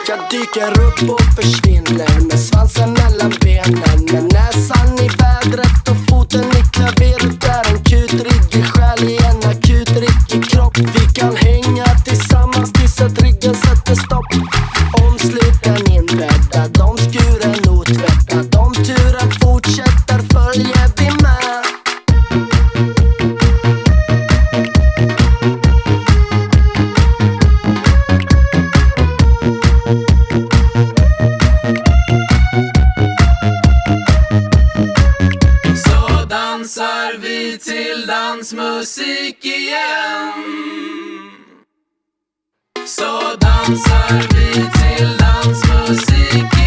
Jag dyker upp och försvinner med svansen mellan benen, med näsan i vädret och foten i klaveret. Där en kutriggig själ i en akutriggig kropp. Vi kan hänga tillsammans tills att ryggen sätter stopp. Omsluten inbäddad, omskuren otvättad. Om turen fortsätter följer vi med. Så dansar vi till dansmusik igen. Så dansar vi till dansmusik.